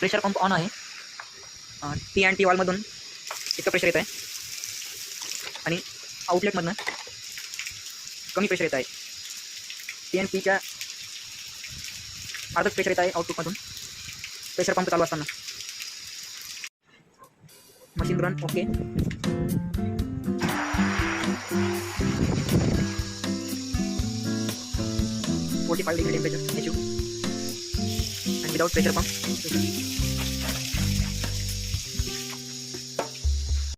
Pressure pump on आहे. T and T वॉलमधून इतकं pressure येत आहे आणि आउटलेटमधनं कमी प्रेशर येत आहे. टी अँड पीच्या अर्धच प्रेशर येत आहे आउटपुटमधून प्रेशर पंप चालू असताना. Machine run okay. $45 degree temperature HU and without pressure pump.